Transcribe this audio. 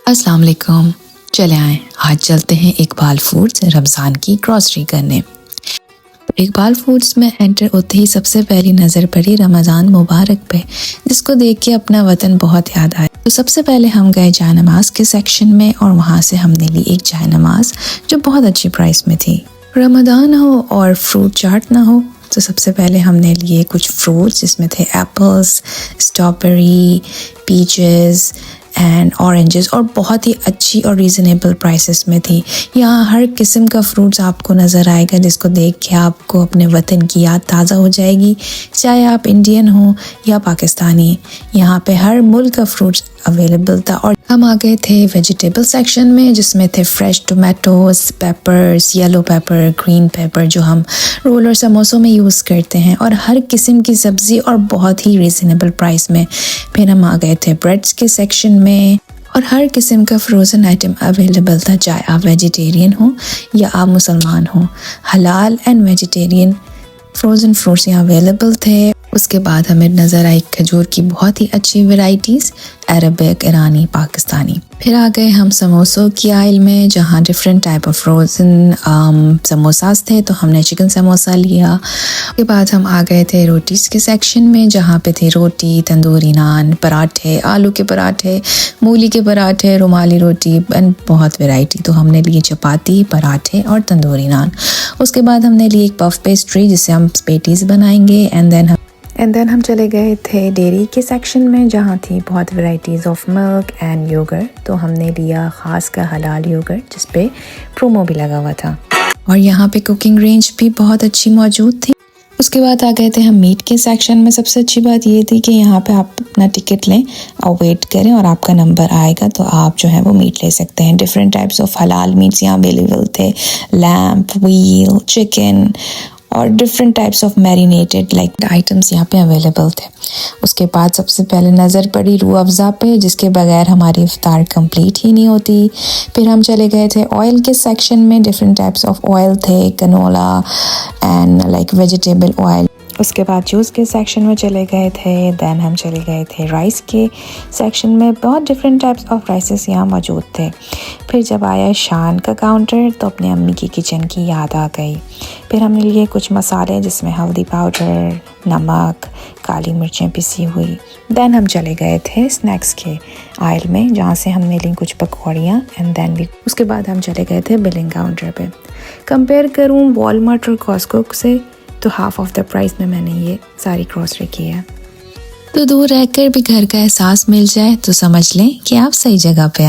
अस्सलाम वालेकुम। चले आएँ आज चलते हैं इकबाल फूड्स रमज़ान की ग्रॉसरी करने। इकबाल फूड्स में एंटर होते ही सबसे पहली नज़र पड़ी रमज़ान मुबारक पे, जिसको देख के अपना वतन बहुत याद आया। तो सबसे पहले हम गए जाय नमाज के सेक्शन में और वहाँ से हमने ली एक जाय नमाज जो बहुत अच्छी प्राइस में थी। रमज़ान हो और फ्रूट चाट ना हो तो सबसे पहले हमने लिए कुछ फ्रूट्स जिसमें थे apples, strawberry, peaches and oranges और बहुत ही अच्छी और रीज़नेबल प्राइसेस में थी। यहाँ हर किस्म का फ्रूट्स आपको नज़र आएगा जिसको देख के आपको अपने वतन की याद ताज़ा हो जाएगी, चाहे आप इंडियन हो या पाकिस्तानी। यहाँ पे हर मुल्क का फ्रूट्स अवेलेबल था। और हम आ गए थे वेजिटेबल सेक्शन में जिसमें थे fresh tomatoes, papers, yellow paper, green pepper जो हम रोल और समोसों में यूज़ करते हैं, और हर किस्म की सब्ज़ी और बहुत ही रीज़नेबल प्राइस में। फिर हम आ गए थे ब्रेड्स के सेक्शन में और हर किस्म का फ्रोज़न आइटम अवेलेबल था, चाहे आप वेजिटेरियन हो या आप मुसलमान हो। हलाल एंड वेजिटेरियन फ्रोज़न फ्रूट्स यहाँ अवेलेबल थे। उसके बाद हमें नज़र आई खजूर की बहुत ही अच्छी वैरायटीज़, अरबिक, ईरानी, पाकिस्तानी। फिर आ गए हम समोसों की आइल में जहाँ different type of frozen samosas थे, तो हमने चिकन समोसा लिया। उसके बाद हम आ गए थे रोटीज़ के सेक्शन में जहाँ पे थे रोटी, तंदूरी नान, पराठे, आलू के पराठे, मूली के पराठे, रुमाली रोटी एंड बहुत वैरायटी। तो हमने लिए चपाती, पराठे और तंदूरी नान। उसके बाद हमने लिए एक पफ पेस्ट्री जिससे हम पेटीज़ बनाएंगे। एंड देन हम चले गए थे डेयरी के सेक्शन में जहाँ थी बहुत varieties of milk and yogurt. तो हमने लिया ख़ास का हलाल योगर्ट जिस पे प्रोमो भी लगा हुआ था, और यहाँ पे कुकिंग रेंज भी बहुत अच्छी मौजूद थी। उसके बाद आ गए थे हम मीट के सेक्शन में। सबसे अच्छी बात ये थी कि यहाँ पे आप अपना टिकट लें और वेट करें और आपका नंबर आएगा तो आप जो है वो मीट ले सकते हैं। डिफरेंट टाइप्स ऑफ हलाल मीट्स यहाँ अवेलेबल थे, लैम्प, व्हील, चिकन और different types of marinated like items यहाँ पे अवेलेबल थे। उसके बाद सबसे पहले नज़र पड़ी रूह अफ़ज़ा पे जिसके बगैर हमारी इफ्तार कंप्लीट ही नहीं होती। फिर हम चले गए थे ऑयल के सेक्शन में। डिफरेंट टाइप्स ऑफ ऑयल थे, canola and like vegetable oil. उसके बाद जूस के सेक्शन में चले गए थे। दैन हम चले गए थे राइस के सेक्शन में। बहुत डिफरेंट टाइप्स ऑफ राइसेस यहाँ मौजूद थे। फिर जब आया शान का काउंटर तो अपने अम्मी की किचन की याद आ गई। फिर हमने लिए कुछ मसाले जिसमें हल्दी पाउडर, नमक, काली मिर्चें पिसी हुई। दैन हम चले गए थे स्नैक्स के आयल में जहाँ से हमने ली कुछ पकौड़ियाँ एंड देन भी उसके बाद हम चले गए थे बिलिंग काउंटर पे। कंपेयर करूँ वॉलमार्ट और कॉस्को से तो हाफ ऑफ द प्राइस में मैंने ये सारी ग्रॉसरी की है। तो दूर रहकर भी घर का एहसास मिल जाए तो समझ लें कि आप सही जगह पे